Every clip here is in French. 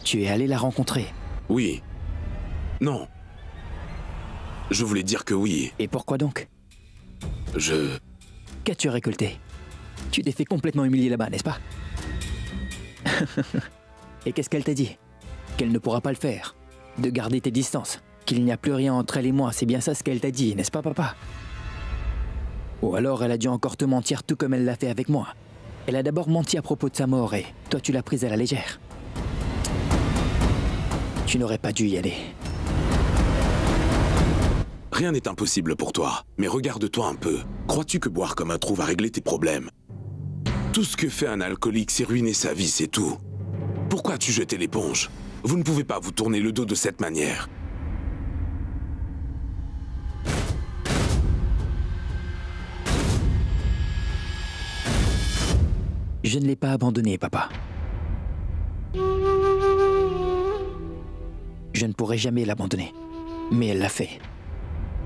Tu es allé la rencontrer. Oui. Non. Je voulais dire que oui. Et pourquoi donc? Qu'as-tu récolté? Tu t'es fait complètement humilier là-bas, n'est-ce pas? Et qu'est-ce qu'elle t'a dit? Qu'elle ne pourra pas le faire. De garder tes distances. Qu'il n'y a plus rien entre elle et moi, c'est bien ça ce qu'elle t'a dit, n'est-ce pas, papa? Ou alors elle a dû encore te mentir tout comme elle l'a fait avec moi. Elle a d'abord menti à propos de sa mort et toi tu l'as prise à la légère. Tu n'aurais pas dû y aller. Rien n'est impossible pour toi, mais regarde-toi un peu. Crois-tu que boire comme un trou va régler tes problèmes? Tout ce que fait un alcoolique, c'est ruiner sa vie, c'est tout. Pourquoi as-tu jeté l'éponge? Vous ne pouvez pas vous tourner le dos de cette manière. Je ne l'ai pas abandonnée, papa. Je ne pourrai jamais l'abandonner. Mais elle l'a fait.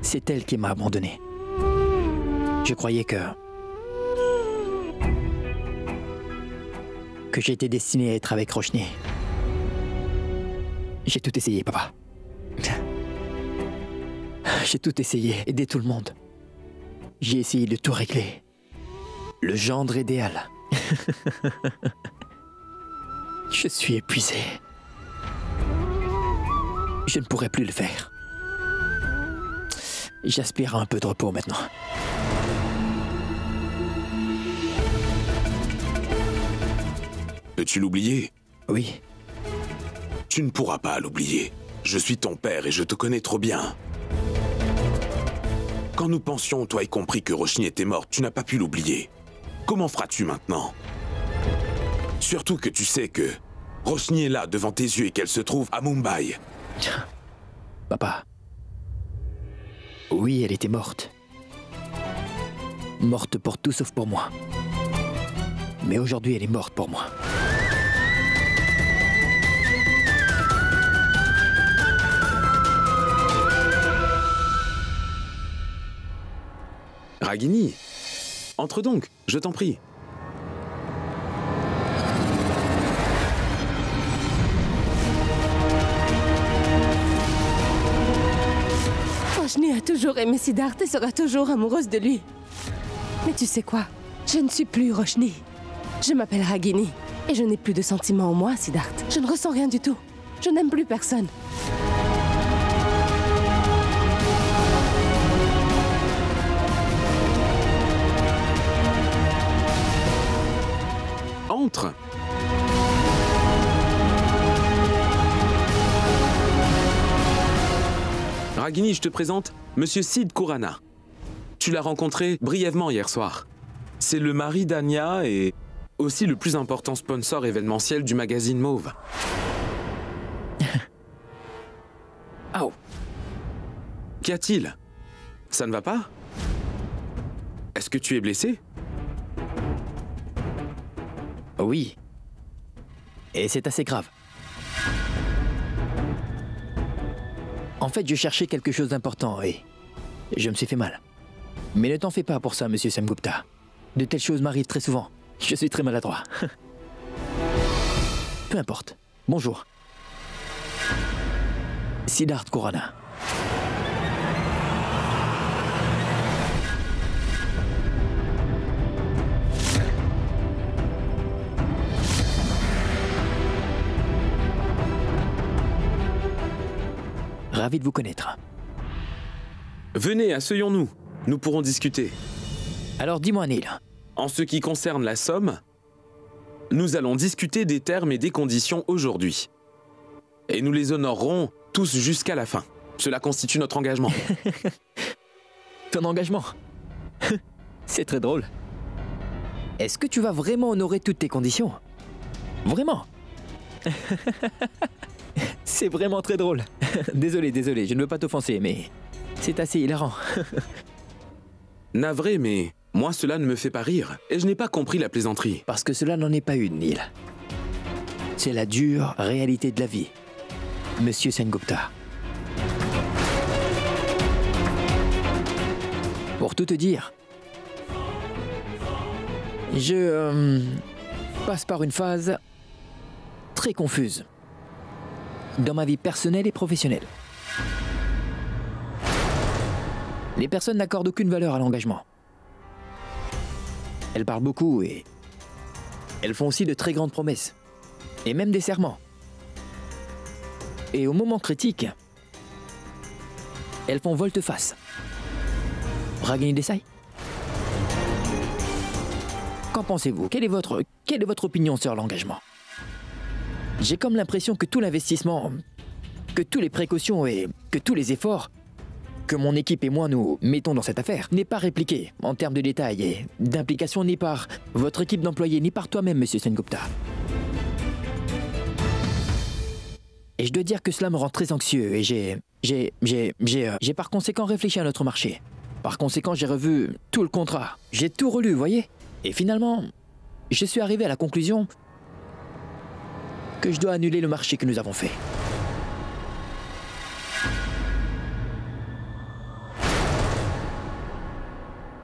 C'est elle qui m'a abandonné. Je croyais que j'étais destiné à être avec Roshni. J'ai tout essayé, papa. J'ai tout essayé, aider tout le monde. J'ai essayé de tout régler. Le gendre idéal. Je suis épuisé. Je ne pourrai plus le faire. J'aspire à un peu de repos maintenant. Peux-tu l'oublier? Oui. Tu ne pourras pas l'oublier. Je suis ton père et je te connais trop bien. Quand nous pensions, toi y compris, que Roshni était morte, tu n'as pas pu l'oublier. Comment feras-tu maintenant? Surtout que tu sais que Roshni est là devant tes yeux et qu'elle se trouve à Mumbai. Papa. Oui, elle était morte. Morte pour tout sauf pour moi. Mais aujourd'hui, elle est morte pour moi. Ragini, entre donc, je t'en prie. Roshni a toujours aimé Siddharth et sera toujours amoureuse de lui. Mais tu sais quoi? Je ne suis plus Roshni. Je m'appelle Ragini. Et je n'ai plus de sentiments en moi, Siddharth. Je ne ressens rien du tout. Je n'aime plus personne. Entre. Ragini, je te présente Monsieur Sid Khurana. Tu l'as rencontré brièvement hier soir. C'est le mari d'Anya et aussi le plus important sponsor événementiel du magazine Mauve. Oh. Qu'y a-t-il? Ça ne va pas? Est-ce que tu es blessé? Oui. Et c'est assez grave. En fait, je cherchais quelque chose d'important et je me suis fait mal. Mais ne t'en fais pas pour ça, monsieur Sengupta. De telles choses m'arrivent très souvent. Je suis très maladroit. Peu importe. Bonjour. Siddharth Khurana. Ravi de vous connaître. Venez, asseyons-nous. Nous pourrons discuter. Alors dis-moi, Neil. En ce qui concerne la somme, nous allons discuter des termes et des conditions aujourd'hui. Et nous les honorerons tous jusqu'à la fin. Cela constitue notre engagement. Ton engagement? C'est très drôle. Est-ce que tu vas vraiment honorer toutes tes conditions? Vraiment? C'est vraiment très drôle. Désolé, je ne veux pas t'offenser, mais c'est assez hilarant. Navré, mais moi cela ne me fait pas rire. Et je n'ai pas compris la plaisanterie. Parce que cela n'en est pas une, Neil. C'est la dure réalité de la vie, monsieur Sengupta. Pour tout te dire, je passe par une phase très confuse. dans ma vie personnelle et professionnelle. Les personnes n'accordent aucune valeur à l'engagement. Elles parlent beaucoup et elles font aussi de très grandes promesses, et même des serments. Et au moment critique, elles font volte-face. Ragini Desai? Qu'en pensez-vous? Quelle est votre opinion sur l'engagement? J'ai comme l'impression que tout l'investissement, que toutes les précautions et que tous les efforts que mon équipe et moi nous mettons dans cette affaire n'est pas répliqué en termes de détails et d'implication ni par votre équipe d'employés ni par toi-même, Monsieur Sengupta. Et je dois dire que cela me rend très anxieux et j'ai par conséquent réfléchi à notre marché. Par conséquent, j'ai revu tout le contrat. J'ai tout relu, voyez? Et finalement, je suis arrivé à la conclusion que je dois annuler le marché que nous avons fait.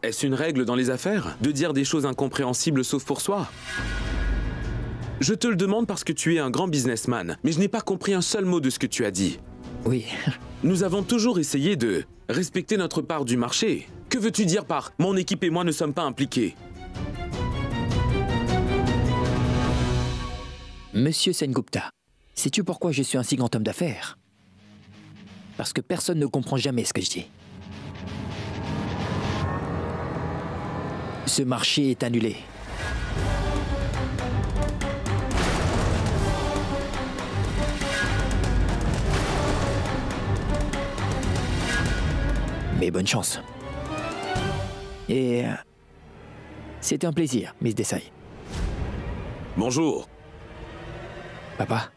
Est-ce une règle dans les affaires de dire des choses incompréhensibles sauf pour soi? Je te le demande parce que tu es un grand businessman, mais je n'ai pas compris un seul mot de ce que tu as dit. Oui. Nous avons toujours essayé de respecter notre part du marché. Que veux-tu dire par « mon équipe et moi ne sommes pas impliqués » ? Monsieur Sengupta, sais-tu pourquoi je suis un si grand homme d'affaires? Parce que personne ne comprend jamais ce que je dis. Ce marché est annulé. Mais bonne chance. Et c'est un plaisir, Miss Desai. Bonjour. Papa?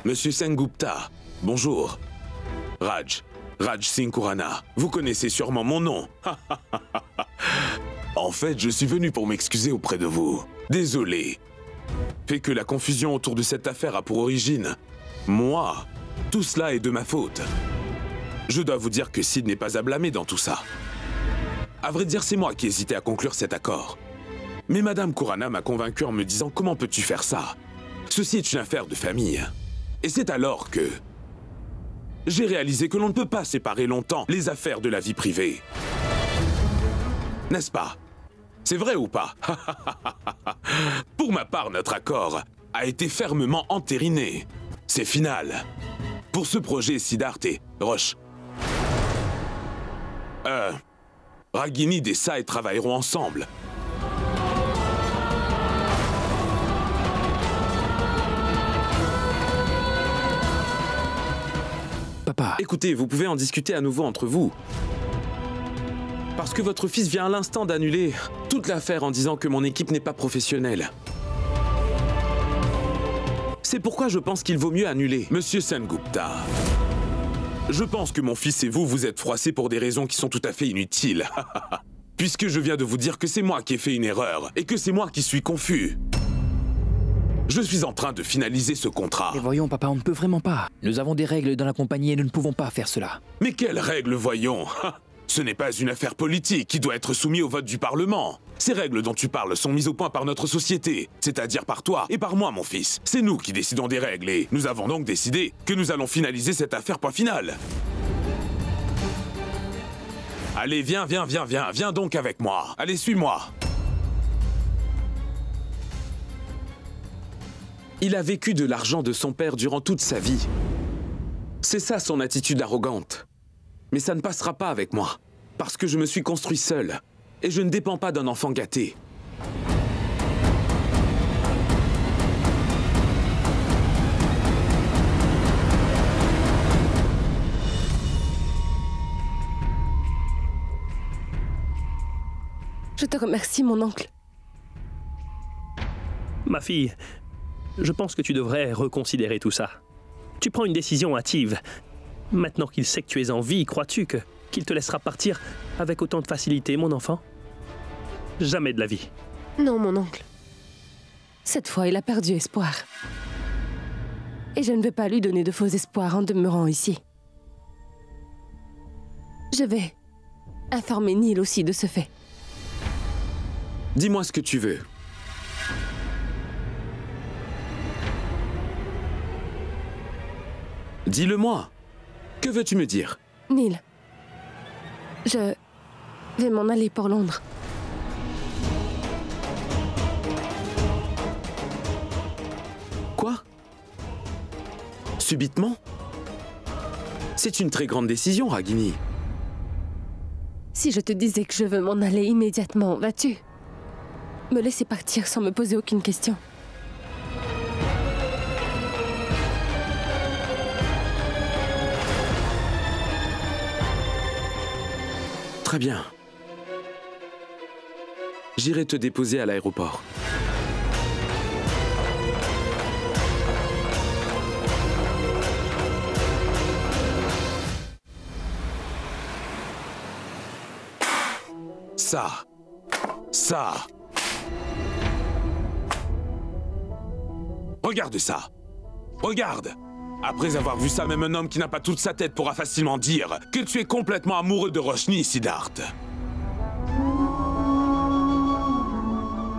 Monsieur Sengupta, bonjour. Raj Singh Khurana. Vous connaissez sûrement mon nom. En fait, je suis venu pour m'excuser auprès de vous. Désolé. Fait que la confusion autour de cette affaire a pour origine moi. Tout cela est de ma faute. Je dois vous dire que Sid n'est pas à blâmer dans tout ça. À vrai dire, c'est moi qui hésitais à conclure cet accord. Mais Madame Khurana m'a convaincu en me disant « Comment peux-tu faire ça? Ceci est une affaire de famille. » Et c'est alors que j'ai réalisé que l'on ne peut pas séparer longtemps les affaires de la vie privée. N'est-ce pas? C'est vrai ou pas? Pour ma part, notre accord a été fermement entériné. C'est final. Pour ce projet, Siddharth et Roche. Ragini Desai travailleront ensemble. Papa. Écoutez, vous pouvez en discuter à nouveau entre vous. Parce que votre fils vient à l'instant d'annuler toute l'affaire en disant que mon équipe n'est pas professionnelle. C'est pourquoi je pense qu'il vaut mieux annuler. Monsieur Sengupta, je pense que mon fils et vous êtes froissés pour des raisons qui sont tout à fait inutiles. Puisque je viens de vous dire que c'est moi qui ai fait une erreur et que c'est moi qui suis confus. Je suis en train de finaliser ce contrat. Mais voyons, papa, on ne peut vraiment pas. Nous avons des règles dans la compagnie et nous ne pouvons pas faire cela. Mais quelles règles, voyons? Ce n'est pas une affaire politique qui doit être soumise au vote du Parlement. Ces règles dont tu parles sont mises au point par notre société, c'est-à-dire par toi et par moi, mon fils. C'est nous qui décidons des règles et nous avons donc décidé que nous allons finaliser cette affaire point final. Allez, viens donc avec moi. Allez, suis-moi. Il a vécu de l'argent de son père durant toute sa vie. C'est ça son attitude arrogante. Mais ça ne passera pas avec moi, parce que je me suis construit seul, et je ne dépends pas d'un enfant gâté. Je te remercie, mon oncle. Ma fille, je pense que tu devrais reconsidérer tout ça. Tu prends une décision hâtive. Maintenant qu'il sait que tu es en vie, crois-tu qu'il te laissera partir avec autant de facilité, mon enfant? Jamais de la vie. Non, mon oncle. Cette fois, il a perdu espoir. Et je ne vais pas lui donner de faux espoirs en demeurant ici. Je vais informer Neil aussi de ce fait. Dis-moi ce que tu veux. Dis-le-moi. Que veux-tu me dire? Neil, je vais m'en aller pour Londres. Quoi? Subitement? C'est une très grande décision, Ragini. Si je te disais que je veux m'en aller immédiatement, vas-tu me laisser partir sans me poser aucune question? Très bien. J'irai te déposer à l'aéroport. Ça. Regarde ça. Regarde. Après avoir vu ça, même un homme qui n'a pas toute sa tête pourra facilement dire que tu es complètement amoureux de Roshni, Siddharth.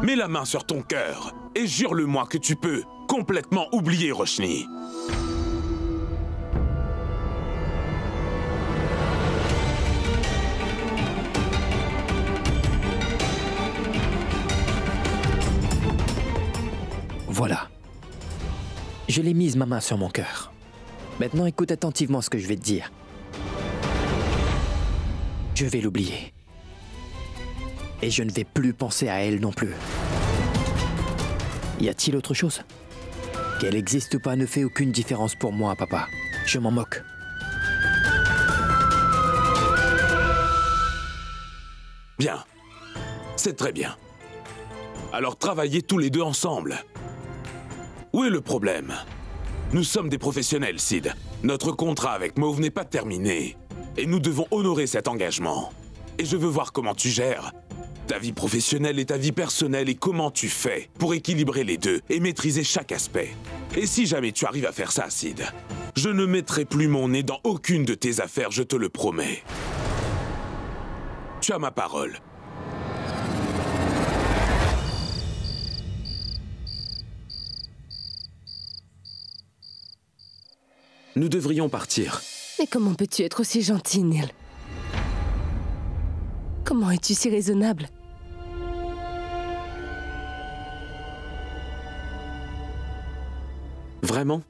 Mets la main sur ton cœur et jure-le-moi que tu peux complètement oublier Roshni. Voilà. Je l'ai mise ma main sur mon cœur. Maintenant, écoute attentivement ce que je vais te dire. Je vais l'oublier. Et je ne vais plus penser à elle non plus. Y a-t-il autre chose? Qu'elle existe ou pas ne fait aucune différence pour moi, papa. Je m'en moque. Bien. C'est très bien. Alors travaillez tous les deux ensemble. Où est le problème? Nous sommes des professionnels, Sid. Notre contrat avec Mauve n'est pas terminé. Et nous devons honorer cet engagement. Et je veux voir comment tu gères ta vie professionnelle et ta vie personnelle et comment tu fais pour équilibrer les deux et maîtriser chaque aspect. Et si jamais tu arrives à faire ça, Sid, je ne mettrai plus mon nez dans aucune de tes affaires, je te le promets. Tu as ma parole. Nous devrions partir. Mais comment peux-tu être aussi gentil, Neil? Comment es-tu si raisonnable? Vraiment?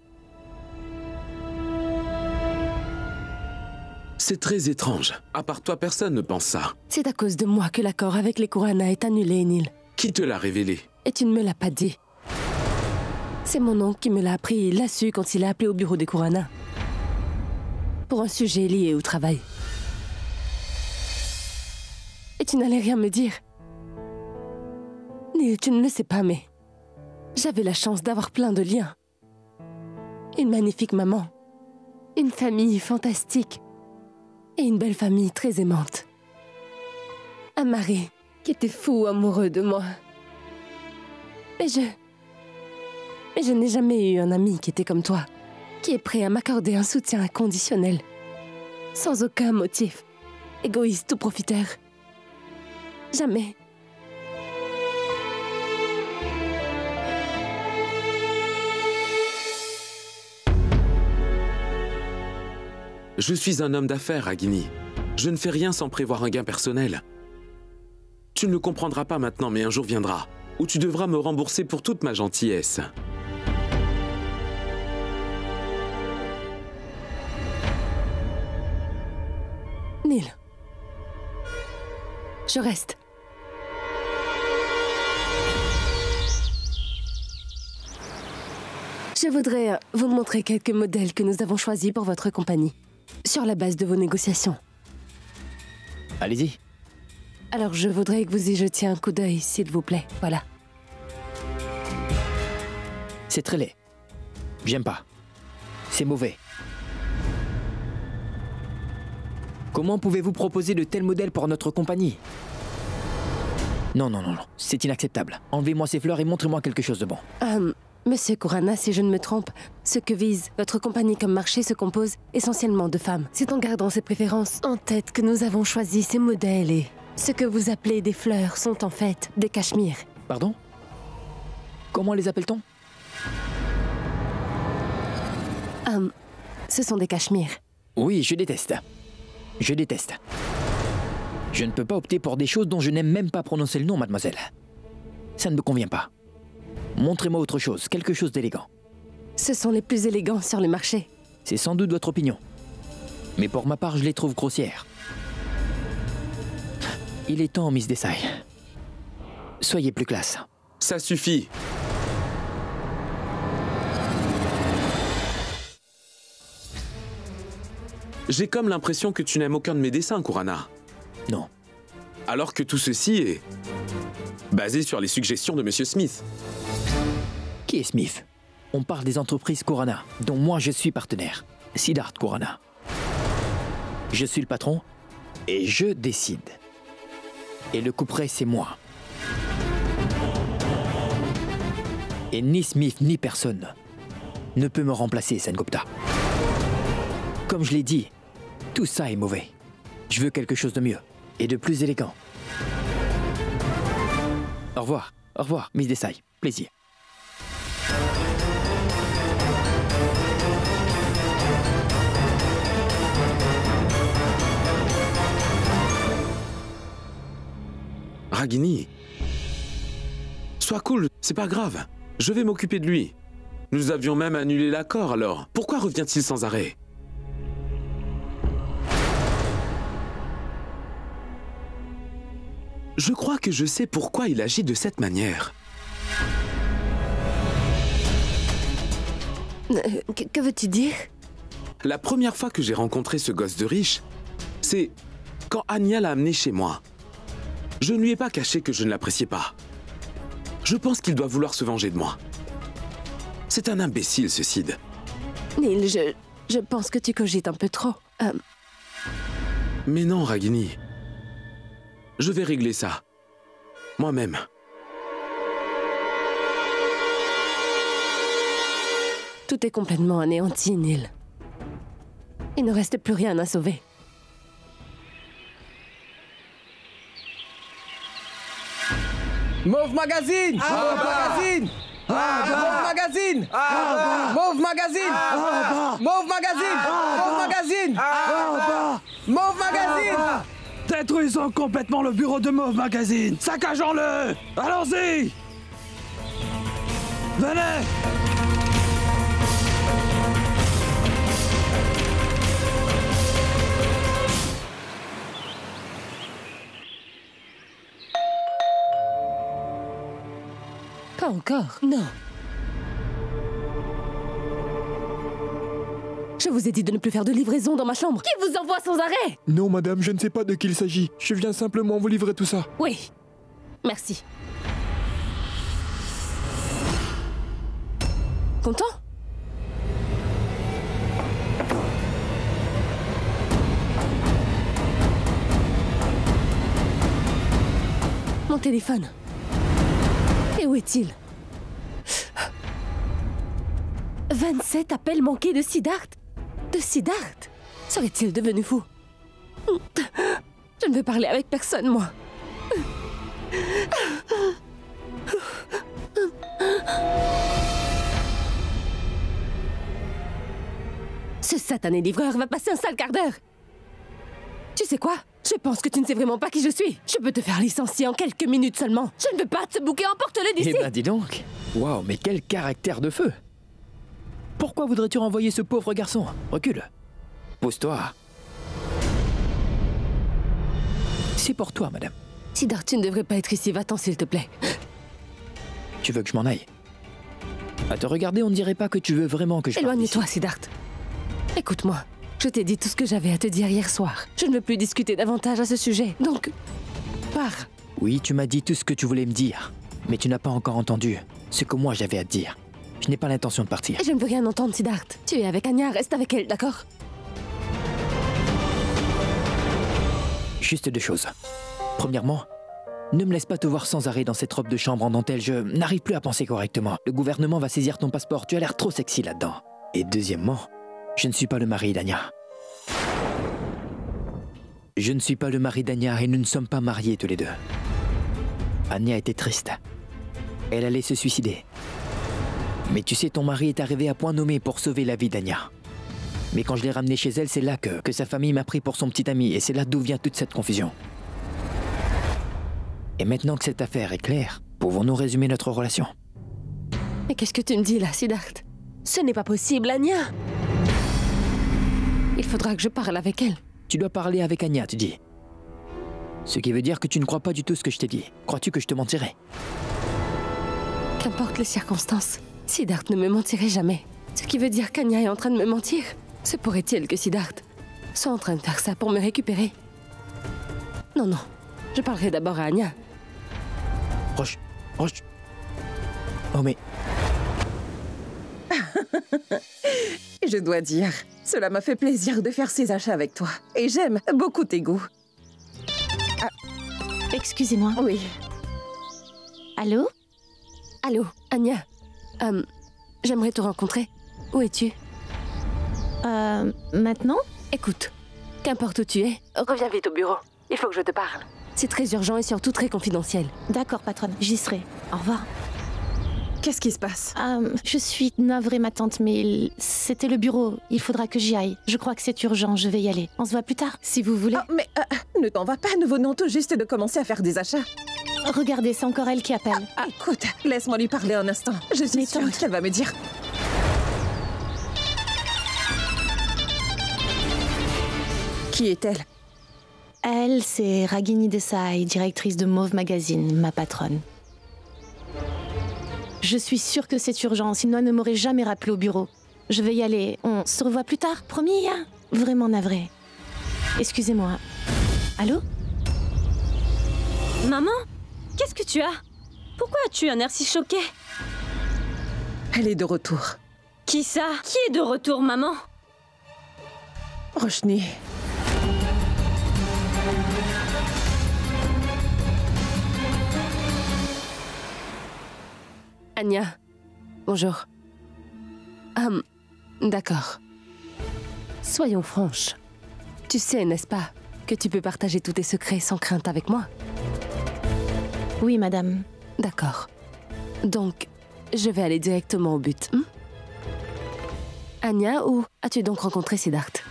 C'est très étrange. À part toi, personne ne pense ça. C'est à cause de moi que l'accord avec les Kurana est annulé, Neil. Qui te l'a révélé? Et tu ne me l'as pas dit. C'est mon oncle qui me l'a appris. Il l'a su quand il a appelé au bureau des Kurana. Pour un sujet lié au travail. Et tu n'allais rien me dire. Neil, tu ne le sais pas, mais j'avais la chance d'avoir plein de liens. Une magnifique maman. Une famille fantastique. Et une belle famille très aimante. Un mari qui était fou amoureux de moi. Mais je n'ai jamais eu un ami qui était comme toi, qui est prêt à m'accorder un soutien inconditionnel, sans aucun motif, égoïste ou profiteur. Jamais. Je suis un homme d'affaires, Ragini. Je ne fais rien sans prévoir un gain personnel. Tu ne le comprendras pas maintenant, mais un jour viendra où tu devras me rembourser pour toute ma gentillesse. Neil. Je reste. Je voudrais vous montrer quelques modèles que nous avons choisis pour votre compagnie, sur la base de vos négociations. Allez-y. Alors je voudrais que vous y jetiez un coup d'œil, s'il vous plaît. Voilà. C'est très laid. J'aime pas. C'est mauvais. Comment pouvez-vous proposer de tels modèles pour notre compagnie? Non. C'est inacceptable. Enlevez-moi ces fleurs et montrez-moi quelque chose de bon. Monsieur Kurana, si je ne me trompe, ce que vise votre compagnie comme marché se compose essentiellement de femmes. C'est en gardant ces préférences en tête que nous avons choisi ces modèles et ce que vous appelez des fleurs sont en fait des cachemires. Pardon? Comment les appelle-t-on? Ce sont des cachemires. Oui, je déteste. Je déteste. Je ne peux pas opter pour des choses dont je n'aime même pas prononcer le nom, mademoiselle. Ça ne me convient pas. Montrez-moi autre chose, quelque chose d'élégant. Ce sont les plus élégants sur le marché. C'est sans doute votre opinion. Mais pour ma part, je les trouve grossières. Il est temps, Miss Desai. Soyez plus classe. Ça suffit. J'ai comme l'impression que tu n'aimes aucun de mes dessins, Kurana. Non. Alors que tout ceci est basé sur les suggestions de Monsieur Smith. Qui est Smith? On parle des entreprises Kurana, dont moi je suis partenaire. Siddharth Kurana. Je suis le patron et je décide. Et le couperet, c'est moi. Et ni Smith ni personne ne peut me remplacer, Sengupta. Comme je l'ai dit, tout ça est mauvais. Je veux quelque chose de mieux et de plus élégant. Au revoir, Miss Desai. Plaisir. Ragini, sois cool, c'est pas grave. Je vais m'occuper de lui. Nous avions même annulé l'accord, alors pourquoi revient-il sans arrêt? Je crois que je sais pourquoi il agit de cette manière. Que veux-tu dire? La première fois que j'ai rencontré ce gosse de riche, c'est quand Anya l'a amené chez moi. Je ne lui ai pas caché que je ne l'appréciais pas. Je pense qu'il doit vouloir se venger de moi. C'est un imbécile, ce Sid. Neil, je pense que tu cogites un peu trop. Mais non, Ragini. Je vais régler ça. Moi-même. Tout est complètement anéanti, Neil. Il ne reste plus rien à sauver. Mauve Magazine! Mauve Magazine! Mauve Magazine! Mauve Magazine! Mauve Magazine! Mauve Magazine! Mauve Magazine! Détruisons complètement le bureau de Mauve Magazine! Saccageons-le! Allons-y! Venez! Pas encore, non. Je vous ai dit de ne plus faire de livraison dans ma chambre. Qui vous envoie sans arrêt? Non, madame, je ne sais pas de qui il s'agit. Je viens simplement vous livrer tout ça. Oui. Merci. Content? Mon téléphone. Et où est-il? 27 appels manqués de Siddharth? De Siddharth? Serait-il devenu fou? Je ne veux parler avec personne, moi. Ce satané livreur va passer un sale quart d'heure. Tu sais quoi? Je pense que tu ne sais vraiment pas qui je suis. Je peux te faire licencier en quelques minutes seulement. Je ne veux pas te bouquer, emporte-le d'ici. Eh ben dis donc. Waouh, mais quel caractère de feu. Pourquoi voudrais-tu renvoyer ce pauvre garçon? Recule. Pose-toi. C'est pour toi, madame. Siddharth, tu ne devrais pas être ici. Va-t'en, s'il te plaît. Tu veux que je m'en aille? À te regarder, on ne dirait pas que tu veux vraiment que je parte Éloigne-toi, d'ici. Siddharth. Écoute-moi. Je t'ai dit tout ce que j'avais à te dire hier soir. Je ne veux plus discuter davantage à ce sujet. Donc, pars. Oui, tu m'as dit tout ce que tu voulais me dire. Mais tu n'as pas encore entendu ce que moi j'avais à te dire. Je n'ai pas l'intention de partir. Et je ne veux rien entendre, Siddharth. Tu es avec Anya, reste avec elle, d'accord? Juste deux choses. Premièrement, ne me laisse pas te voir sans arrêt dans cette robe de chambre en dentelle. Je n'arrive plus à penser correctement. Le gouvernement va saisir ton passeport. Tu as l'air trop sexy là-dedans. Et deuxièmement, je ne suis pas le mari d'Anya. Je ne suis pas le mari d'Anya et nous ne sommes pas mariés tous les deux. Anya était triste. Elle allait se suicider. Mais tu sais, ton mari est arrivé à point nommé pour sauver la vie d'Anya. Mais quand je l'ai ramenée chez elle, c'est là que sa famille m'a pris pour son petit ami. Et c'est là d'où vient toute cette confusion. Et maintenant que cette affaire est claire, pouvons-nous résumer notre relation? Mais qu'est-ce que tu me dis là, Siddharth? Ce n'est pas possible, Anya! Il faudra que je parle avec elle. Tu dois parler avec Anya, tu dis. Ce qui veut dire que tu ne crois pas du tout ce que je t'ai dit. Crois-tu que je te mentirais? Qu'importe les circonstances, Siddharth ne me mentirait jamais. Ce qui veut dire qu'Anya est en train de me mentir. Se pourrait-il que Siddharth soit en train de faire ça pour me récupérer? Non, non. Je parlerai d'abord à Anya. Roche. Oh mais... Je dois dire, cela m'a fait plaisir de faire ces achats avec toi. Et j'aime beaucoup tes goûts. Excusez-moi. Oui. Allô? Allô, Anya. J'aimerais te rencontrer. Où es-tu? Maintenant? Écoute, qu'importe où tu es, reviens vite au bureau. Il faut que je te parle. C'est très urgent et surtout très confidentiel. D'accord, patronne, j'y serai. Au revoir. Qu'est-ce qui se passe? Je suis navrée, ma tante, mais c'était le bureau. Il faudra que j'y aille. Je crois que c'est urgent, je vais y aller. On se voit plus tard, si vous voulez. Oh, mais ne t'en va pas, nous venons tout juste de commencer à faire des achats. Regardez, c'est encore elle qui appelle. Écoute, laisse-moi lui parler un instant. Je suis sûre tante. qu'elle va me dire. Qui est-elle? Elle, c'est Ragini Desai, directrice de Mauve Magazine, ma patronne. Je suis sûre que c'est urgent, sinon elle ne m'aurait jamais rappelé au bureau. Je vais y aller. On se revoit plus tard, promis, hein? Vraiment navrée. Excusez-moi. Allô? Maman? Qu'est-ce que tu as? Pourquoi as-tu un air si choqué? Elle est de retour. Qui ça? Qui est de retour, maman? Roshni. Anya, bonjour. D'accord. Soyons franches. Tu sais, n'est-ce pas, que tu peux partager tous tes secrets sans crainte avec moi? Oui, madame. D'accord. Donc, je vais aller directement au but. Anya, où as-tu donc rencontré Siddharth?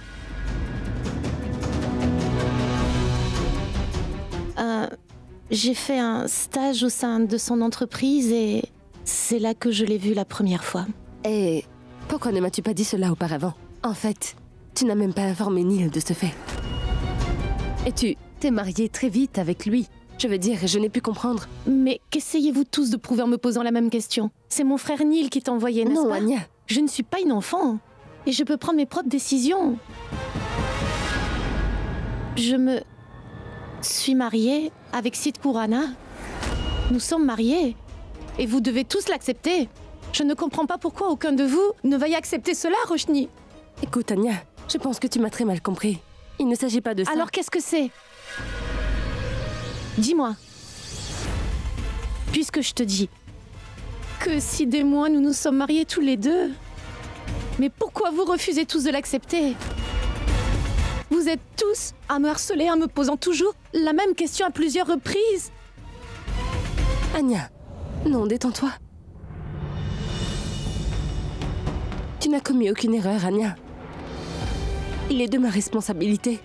J'ai fait un stage au sein de son entreprise et c'est là que je l'ai vu la première fois. Et pourquoi ne m'as-tu pas dit cela auparavant? En fait, tu n'as même pas informé Neil de ce fait. Et tu t'es mariée très vite avec lui. Je veux dire, je n'ai pu comprendre. Mais qu'essayez-vous tous de prouver en me posant la même question? C'est mon frère Neil qui t'a envoyé, n'est-ce pas? Non, Anya. Je ne suis pas une enfant. Et je peux prendre mes propres décisions. Je me suis mariée avec Sid Kurana. Nous sommes mariés. Et vous devez tous l'accepter. Je ne comprends pas pourquoi aucun de vous ne va y accepter cela, Roshni. Écoute, Anya, je pense que tu m'as très mal compris. Il ne s'agit pas de ça. Alors qu'est-ce que c'est? Dis-moi. Puisque je te dis que Sid et moi, nous nous sommes mariés tous les deux. Mais pourquoi vous refusez tous de l'accepter? Vous êtes tous à me harceler en me posant toujours la même question à plusieurs reprises. Anya, non, détends-toi. Tu n'as commis aucune erreur, Anya. Il est de ma responsabilité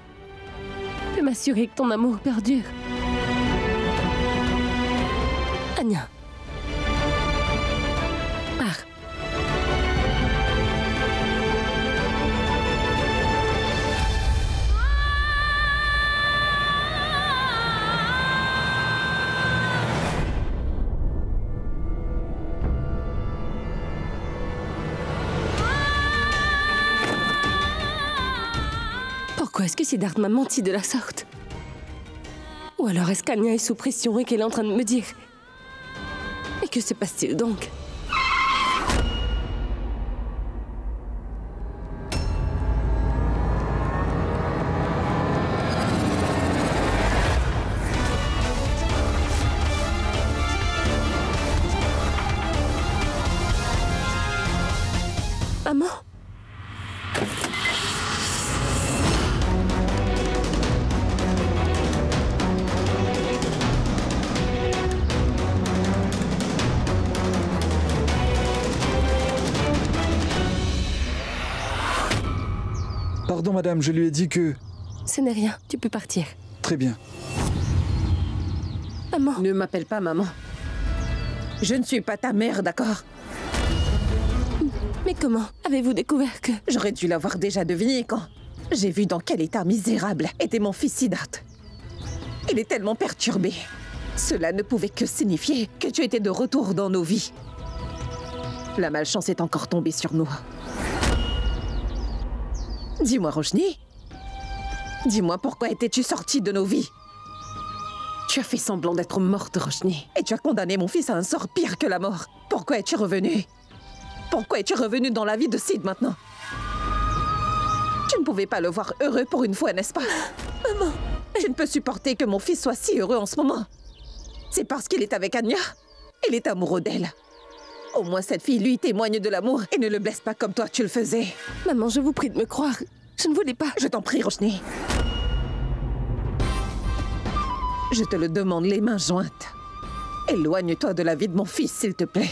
de m'assurer que ton amour perdure. Anya. Pars. Pourquoi est-ce que Siddharth m'a menti de la sorte? Ou alors est-ce qu'Anya est sous pression et qu'elle est en train de me dire? Mais que se passe-t-il donc? Maman? Pardon, madame, je lui ai dit que... Ce n'est rien, tu peux partir. Très bien. Maman. Ne m'appelle pas maman. Je ne suis pas ta mère, d'accord? Mais comment avez-vous découvert que... J'aurais dû l'avoir déjà deviné quand j'ai vu dans quel état misérable était mon fils Siddharth. Il est tellement perturbé. Cela ne pouvait que signifier que tu étais de retour dans nos vies. La malchance est encore tombée sur nous. Dis-moi, Roshni. Dis-moi, pourquoi étais-tu sortie de nos vies? Tu as fait semblant d'être morte, Roshni. Et tu as condamné mon fils à un sort pire que la mort. Pourquoi es-tu revenue? Pourquoi es-tu revenue dans la vie de Sid maintenant? Tu ne pouvais pas le voir heureux pour une fois, n'est-ce pas? Maman. Je ne peux supporter que mon fils soit si heureux en ce moment. C'est parce qu'il est avec Anya. Il est amoureux d'elle. Au moins cette fille lui témoigne de l'amour et ne le blesse pas comme toi tu le faisais. Maman, je vous prie de me croire. Je ne voulais pas. Je t'en prie, Roshni. Je te le demande les mains jointes. Éloigne-toi de la vie de mon fils, s'il te plaît.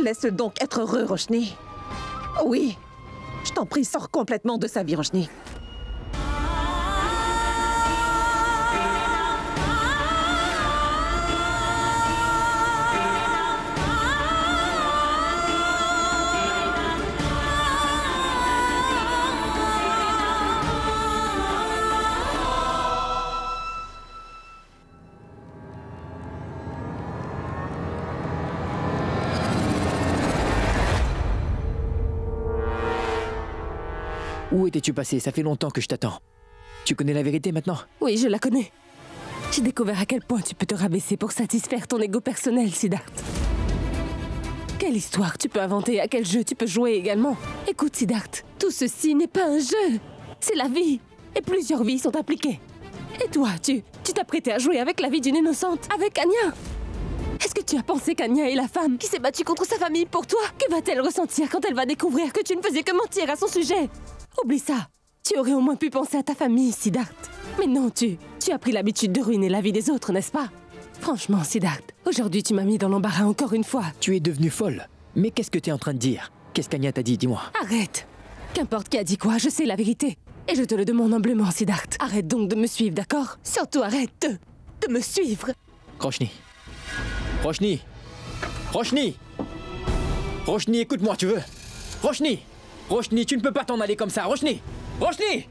Laisse-le donc être heureux, Roshni. Oui, je t'en prie, sors complètement de sa vie, Roshni. Où étais-tu passé? Ça fait longtemps que je t'attends. Tu connais la vérité maintenant? Oui, je la connais. J'ai découvert à quel point tu peux te rabaisser pour satisfaire ton ego personnel, Siddharth. Quelle histoire tu peux inventer, à quel jeu tu peux jouer également. Écoute, Siddharth, tout ceci n'est pas un jeu. C'est la vie. Et plusieurs vies sont impliquées. Et toi, tu t'apprêtais à jouer avec la vie d'une innocente, avec Anya. Est-ce que tu as pensé qu'Anya est la femme qui s'est battue contre sa famille pour toi? Que va-t-elle ressentir quand elle va découvrir que tu ne faisais que mentir à son sujet? Oublie ça. Tu aurais au moins pu penser à ta famille, Siddharth. Mais non, tu as pris l'habitude de ruiner la vie des autres, n'est-ce pas? Franchement, Siddharth, aujourd'hui tu m'as mis dans l'embarras encore une fois. Tu es devenue folle. Mais qu'est-ce que tu es en train de dire? Qu'est-ce qu'Anya t'a dit? Dis-moi. Arrête. Qu'importe qui a dit quoi, je sais la vérité. Et je te le demande humblement, Siddharth. Arrête donc de me suivre, d'accord? Surtout arrête de me suivre. Roshni. Roshni. Roshni. Roshni, écoute-moi, tu veux? Roshni. Roshni, tu ne peux pas t'en aller comme ça, Roshni. Roshni.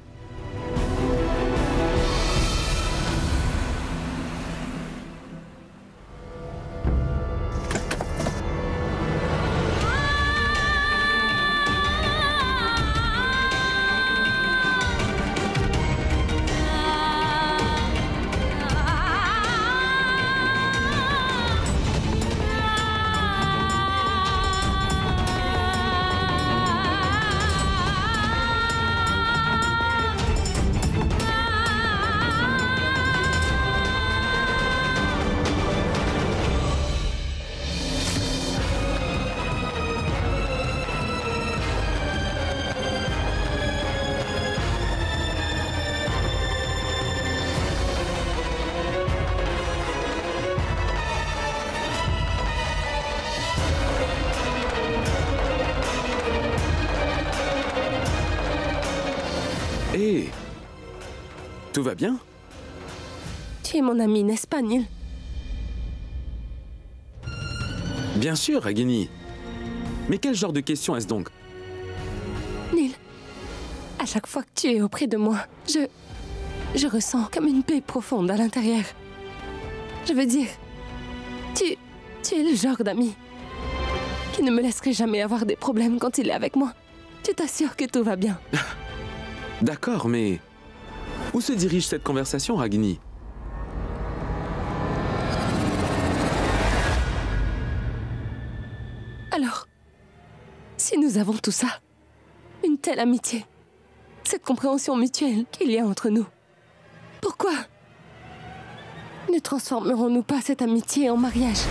Hé, tout va bien? Tu es mon ami, n'est-ce pas, Neil? Bien sûr, Ragini. Mais quel genre de question est-ce donc? Neil, à chaque fois que tu es auprès de moi, je ressens comme une paix profonde à l'intérieur. Je veux dire, tu es le genre d'ami qui ne me laisserait jamais avoir des problèmes quand il est avec moi. Tu t'assures que tout va bien. D'accord, mais où se dirige cette conversation, Ragini? Alors, si nous avons tout ça, une telle amitié, cette compréhension mutuelle qu'il y a entre nous, pourquoi ne transformerons-nous pas cette amitié en mariage?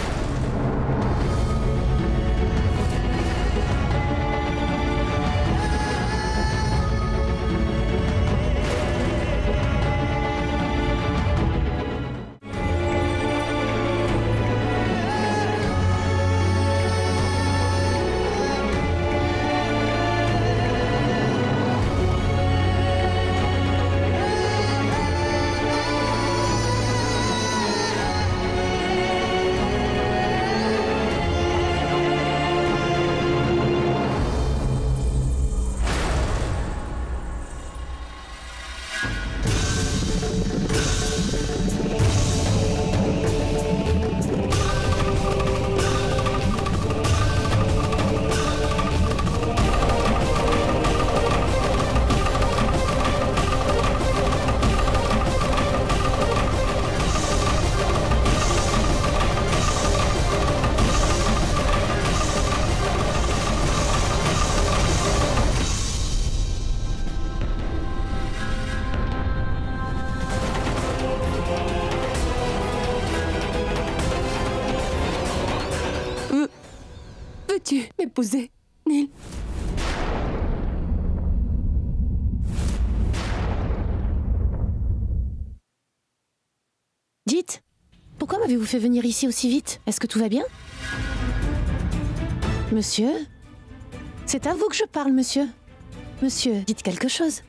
Veux-tu m'épouser, Neil? Dites, pourquoi m'avez-vous fait venir ici aussi vite? Est-ce que tout va bien? Monsieur? C'est à vous que je parle, monsieur. Monsieur, dites quelque chose.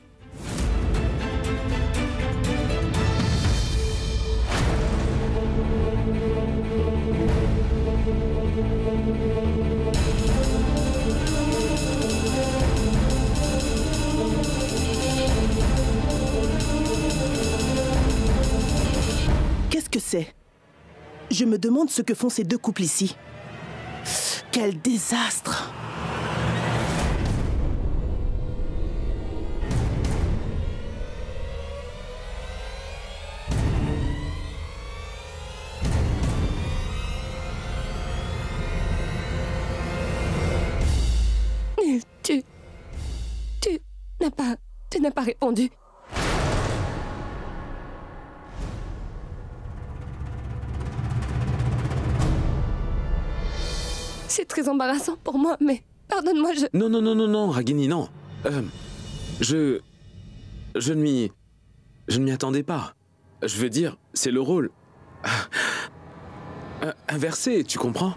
Qu'est-ce que c'est? Je me demande ce que font ces deux couples ici. Quel désastre! Tu n'as pas répondu. C'est très embarrassant pour moi, mais pardonne-moi, je... Non, Ragini, non. Je ne m'y attendais pas. Je veux dire, c'est le rôle... inversé, tu comprends?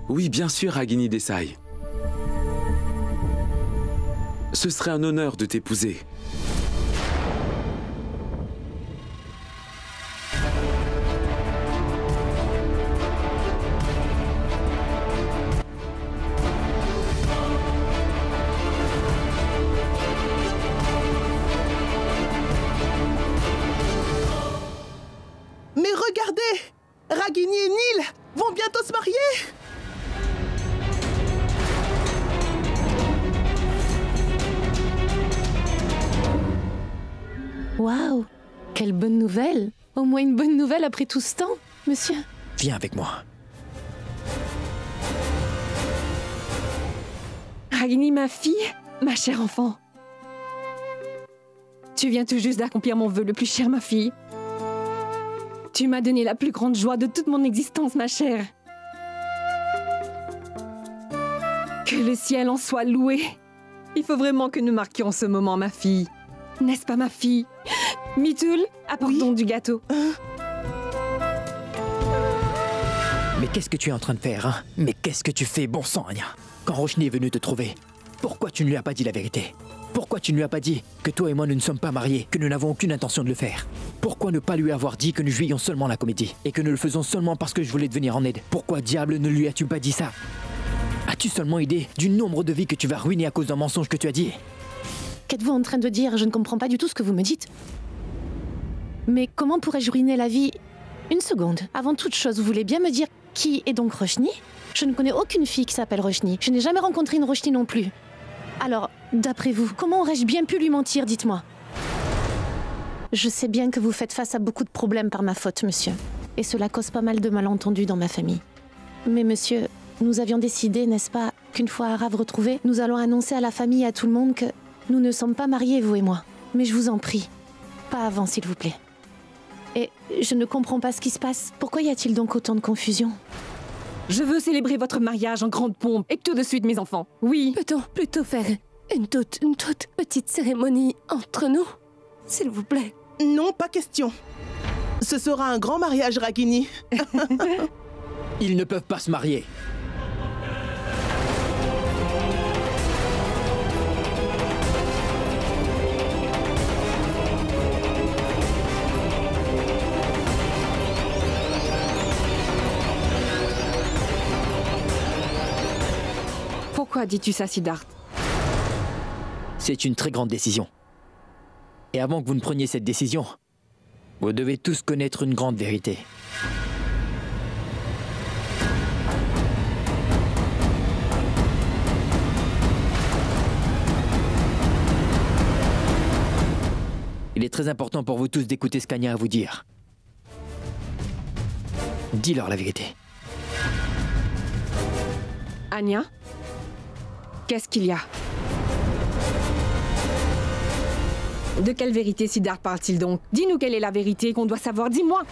Oui, bien sûr, Ragini Desai. Ce serait un honneur de t'épouser. Mais regardez! Ragini et Neil vont bientôt se marier! Waouh, quelle bonne nouvelle! Au moins une bonne nouvelle après tout ce temps, monsieur. Viens avec moi. Ragini, ma fille, ma chère enfant. Tu viens tout juste d'accomplir mon vœu le plus cher, ma fille. Tu m'as donné la plus grande joie de toute mon existence, ma chère. Que le ciel en soit loué. Il faut vraiment que nous marquions ce moment, ma fille. N'est-ce pas, ma fille? Mitoul, apporte donc du gâteau. Mais qu'est-ce que tu es en train de faire, hein? Mais qu'est-ce que tu fais, bon sang, Anya? Quand Roshni est venu te trouver, pourquoi tu ne lui as pas dit la vérité? Pourquoi tu ne lui as pas dit que toi et moi nous ne sommes pas mariés, que nous n'avons aucune intention de le faire? Pourquoi ne pas lui avoir dit que nous jouions seulement la comédie et que nous le faisons seulement parce que je voulais te venir en aide? Pourquoi diable ne lui as-tu pas dit ça? As-tu seulement idée du nombre de vies que tu vas ruiner à cause d'un mensonge que tu as dit? Qu'êtes-vous en train de dire? Je ne comprends pas du tout ce que vous me dites. Mais comment pourrais-je ruiner la vie? Une seconde. Avant toute chose, vous voulez bien me dire qui est donc Roshni? Je ne connais aucune fille qui s'appelle Roshni. Je n'ai jamais rencontré une Roshni non plus. Alors, d'après vous, comment aurais-je bien pu lui mentir, dites-moi? Je sais bien que vous faites face à beaucoup de problèmes par ma faute, monsieur. Et cela cause pas mal de malentendus dans ma famille. Mais monsieur, nous avions décidé, n'est-ce pas, qu'une fois Arav retrouvé, nous allons annoncer à la famille et à tout le monde que nous ne sommes pas mariés, vous et moi. Mais je vous en prie, pas avant, s'il vous plaît. Et je ne comprends pas ce qui se passe. Pourquoi y a-t-il donc autant de confusion? Je veux célébrer votre mariage en grande pompe, et tout de suite, mes enfants. Oui. Peut-on plutôt faire une toute petite cérémonie entre nous, s'il vous plaît? Non, pas question. Ce sera un grand mariage, Ragini. Ils ne peuvent pas se marier. Pourquoi dis-tu ça, Siddharth? C'est une très grande décision. Et avant que vous ne preniez cette décision, vous devez tous connaître une grande vérité. très important pour vous tous d'écouter ce qu'Anya a à vous dire. Dis-leur la vérité. Anya, qu'est-ce qu'il y a? De quelle vérité Siddharth parle-t-il donc? Dis-nous quelle est la vérité qu'on doit savoir, dis-moi!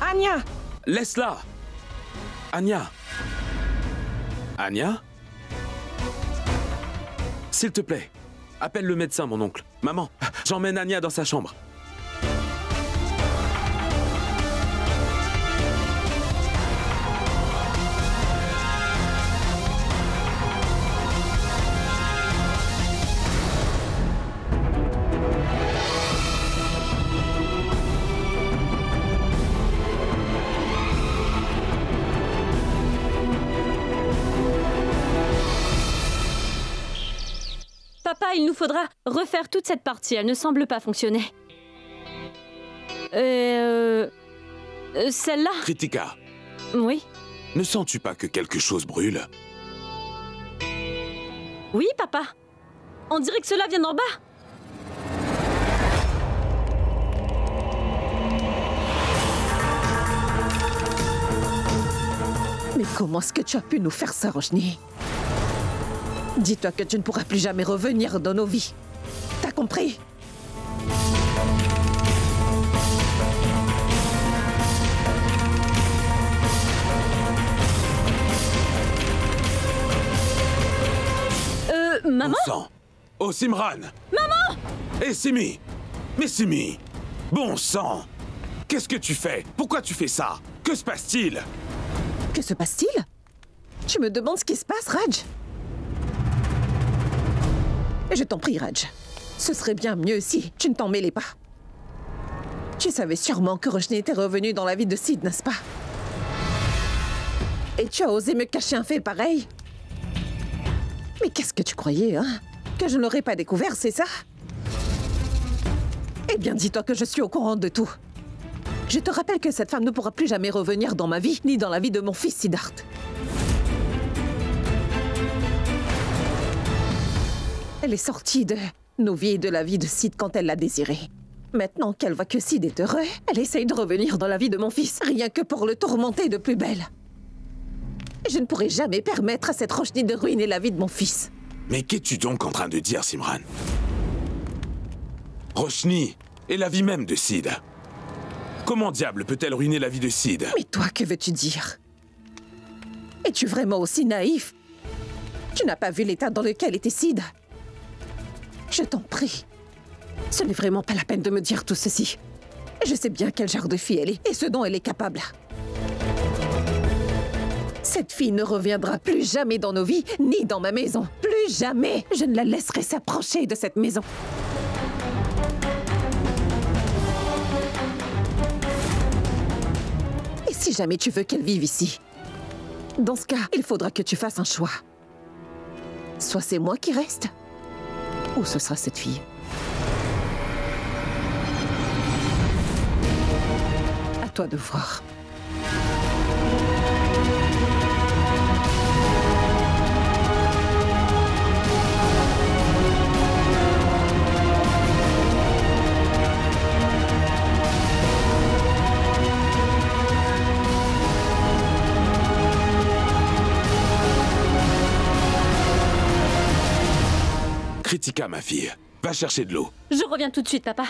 Anya! Laisse-la! Anya! Anya? S'il te plaît, appelle le médecin, mon oncle. Maman, j'emmène Anya dans sa chambre. Papa, il nous faudra refaire toute cette partie. Elle ne semble pas fonctionner. Celle-là? Kritika. Oui. Ne sens-tu pas que quelque chose brûle? Oui, papa. On dirait que cela vient d'en bas. Mais comment est-ce que tu as pu nous faire ça, Roshni? Dis-toi que tu ne pourras plus jamais revenir dans nos vies. T'as compris? Maman? Bon sang! Oh, Simran! Maman! Hé, Simi! Mais Simi! Bon sang! Qu'est-ce que tu fais? Pourquoi tu fais ça? Que se passe-t-il? Que se passe-t-il? Tu me demandes ce qui se passe, Raj? Je t'en prie, Raj. Ce serait bien mieux si tu ne t'en mêlais pas. Tu savais sûrement que Roshni était revenu dans la vie de Sid, n'est-ce pas? Et tu as osé me cacher un fait pareil? Mais qu'est-ce que tu croyais, hein? Que je ne l'aurais pas découvert, c'est ça? Eh bien, dis-toi que je suis au courant de tout. Je te rappelle que cette femme ne pourra plus jamais revenir dans ma vie, ni dans la vie de mon fils Siddharth. Elle est sortie de nos vies et de la vie de Sid quand elle l'a désiré. Maintenant qu'elle voit que Sid est heureux, elle essaye de revenir dans la vie de mon fils, rien que pour le tourmenter de plus belle. Je ne pourrai jamais permettre à cette Roshni de ruiner la vie de mon fils. Mais qu'es-tu donc en train de dire, Simran? Roshni est la vie même de Sid. Comment diable peut-elle ruiner la vie de Sid? Mais toi, que veux-tu dire? Es-tu vraiment aussi naïf? Tu n'as pas vu l'état dans lequel était Sid? Je t'en prie. Ce n'est vraiment pas la peine de me dire tout ceci. Je sais bien quel genre de fille elle est et ce dont elle est capable. Cette fille ne reviendra plus jamais dans nos vies, ni dans ma maison. Plus jamais. Je ne la laisserai s'approcher de cette maison. Et si jamais tu veux qu'elle vive ici, dans ce cas, il faudra que tu fasses un choix. Soit c'est moi qui reste, ou ce sera cette fille. À toi de voir. Kritika, ma fille. Va chercher de l'eau. Je reviens tout de suite, papa.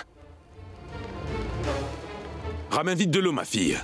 Ramène vite de l'eau, ma fille.